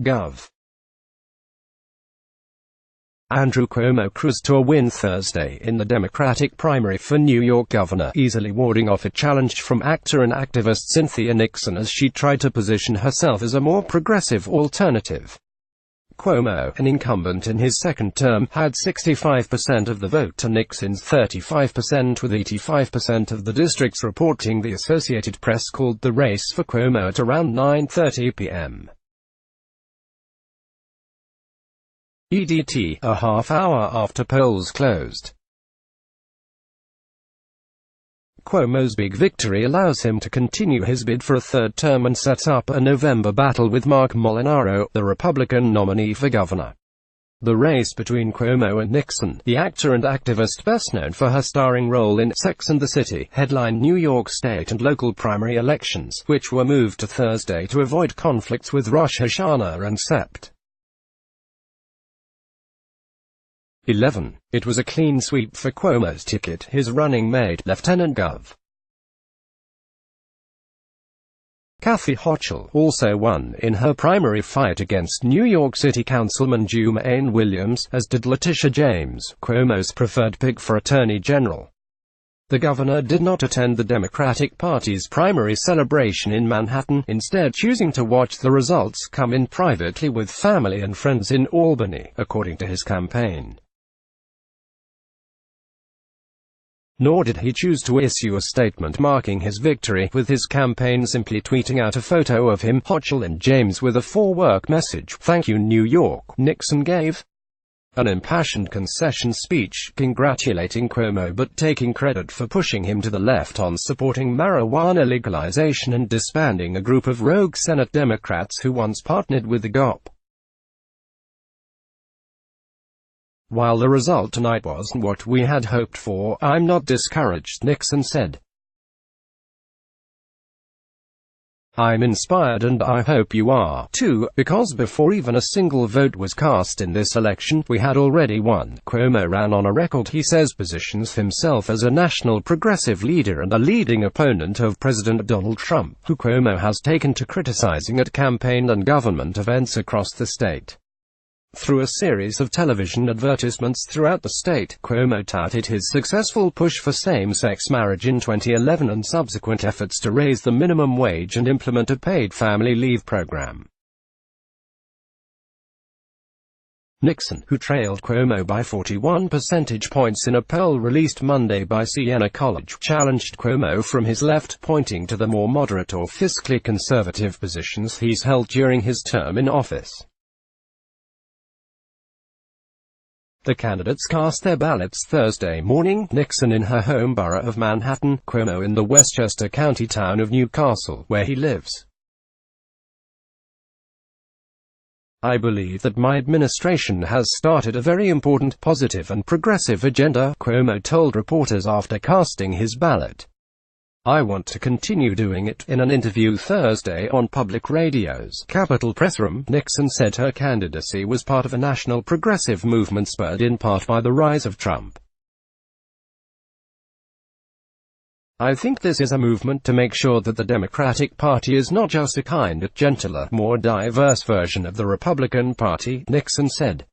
Gov. Andrew Cuomo cruised to a win Thursday in the Democratic primary for New York governor, easily warding off a challenge from actor and activist Cynthia Nixon as she tried to position herself as a more progressive alternative. Cuomo, an incumbent in his second term, had 65% of the vote to Nixon's 35%, with 85% of the districts reporting. The Associated Press called the race for Cuomo at around 9:30 p.m. EDT, a half hour after polls closed. Cuomo's big victory allows him to continue his bid for a third term and sets up a November battle with Marc Molinaro, the Republican nominee for governor. The race between Cuomo and Nixon, the actor and activist best known for her starring role in Sex and the City, headlined New York state and local primary elections, which were moved to Thursday to avoid conflicts with Rosh Hashanah and Sept. 11. It was a clean sweep for Cuomo's ticket. His running mate, Lieutenant Gov. Kathy Hochul, also won in her primary fight against New York City Councilman Jumaane Williams, as did Letitia James, Cuomo's preferred pick for Attorney General. The governor did not attend the Democratic Party's primary celebration in Manhattan, instead choosing to watch the results come in privately with family and friends in Albany, according to his campaign. Nor did he choose to issue a statement marking his victory, with his campaign simply tweeting out a photo of him, Hochul and James with a for-work message. "Thank you, New York," Nixon gave an impassioned concession speech, congratulating Cuomo but taking credit for pushing him to the left on supporting marijuana legalization and disbanding a group of rogue Senate Democrats who once partnered with the GOP. "While the result tonight wasn't what we had hoped for, I'm not discouraged," Nixon said. "I'm inspired and I hope you are, too, because before even a single vote was cast in this election, we had already won." Cuomo ran on a record he says positions himself as a national progressive leader and a leading opponent of President Donald Trump, who Cuomo has taken to criticizing at campaign and government events across the state. Through a series of television advertisements throughout the state, Cuomo touted his successful push for same-sex marriage in 2011 and subsequent efforts to raise the minimum wage and implement a paid family leave program. Nixon, who trailed Cuomo by 41 percentage points in a poll released Monday by Siena College, challenged Cuomo from his left, pointing to the more moderate or fiscally conservative positions he's held during his term in office. The candidates cast their ballots Thursday morning, Nixon in her home borough of Manhattan, Cuomo in the Westchester County town of Newcastle, where he lives. "I believe that my administration has started a very important, positive and progressive agenda," Cuomo told reporters after casting his ballot. "I want to continue doing it." In an interview Thursday on public radio's Capitol Press Room, Nixon said her candidacy was part of a national progressive movement spurred in part by the rise of Trump. "I think this is a movement to make sure that the Democratic Party is not just a kinder, gentler, more diverse version of the Republican Party," Nixon said.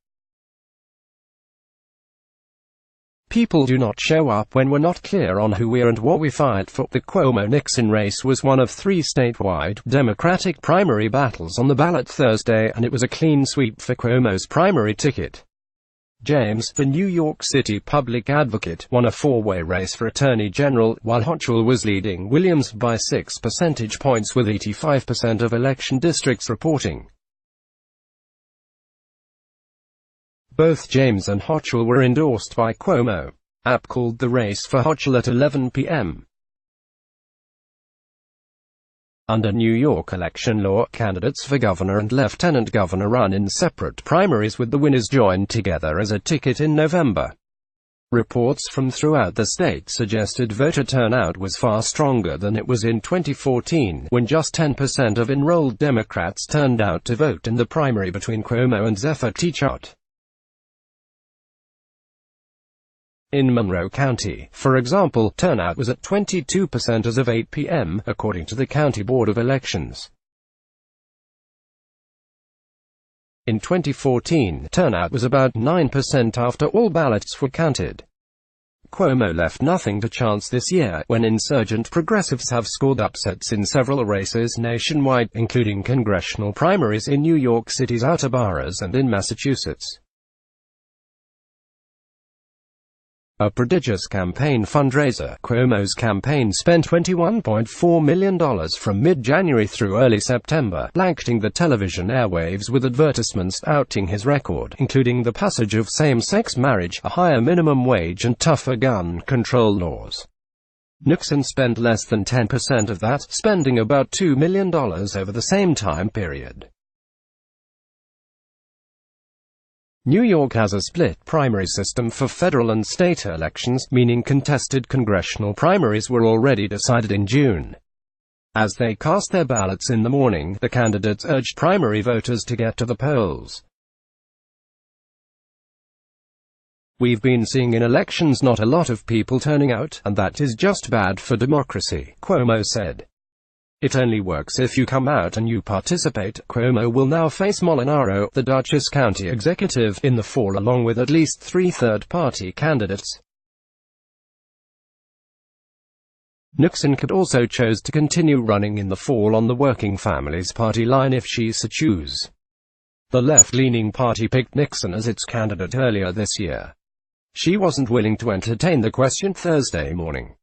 "People do not show up when we're not clear on who we are and what we fight for." The Cuomo-Nixon race was one of 3 statewide Democratic primary battles on the ballot Thursday, and it was a clean sweep for Cuomo's primary ticket. James, the New York City public advocate, won a 4-way race for Attorney General, while Hochul was leading Williams by 6 percentage points, with 85% of election districts reporting. Both James and Hochul were endorsed by Cuomo. App called the race for Hochul at 11 p.m. Under New York election law, candidates for governor and lieutenant governor run in separate primaries, with the winners joined together as a ticket in November. Reports from throughout the state suggested voter turnout was far stronger than it was in 2014, when just 10% of enrolled Democrats turned out to vote in the primary between Cuomo and Zephyr Teachout. In Monroe County, for example, turnout was at 22% as of 8 p.m., according to the County Board of Elections. In 2014, turnout was about 9% after all ballots were counted. Cuomo left nothing to chance this year, when insurgent progressives have scored upsets in several races nationwide, including congressional primaries in New York City's outer boroughs and in Massachusetts. A prodigious campaign fundraiser. Cuomo's campaign spent $21.4 million from mid-January through early September, blanketing the television airwaves with advertisements outing his record, including the passage of same-sex marriage, a higher minimum wage and tougher gun control laws. Nixon spent less than 10% of that, spending about $2 million over the same time period. New York has a split primary system for federal and state elections, meaning contested congressional primaries were already decided in June. As they cast their ballots in the morning, the candidates urged primary voters to get to the polls. "We've been seeing in elections not a lot of people turning out, and that is just bad for democracy," Cuomo said. "It only works if you come out and you participate." Cuomo will now face Molinaro, the Dutchess County executive, in the fall along with at least 3 third-party candidates. Nixon could also choose to continue running in the fall on the Working Families Party line if she so choose. The left-leaning party picked Nixon as its candidate earlier this year. She wasn't willing to entertain the question Thursday morning.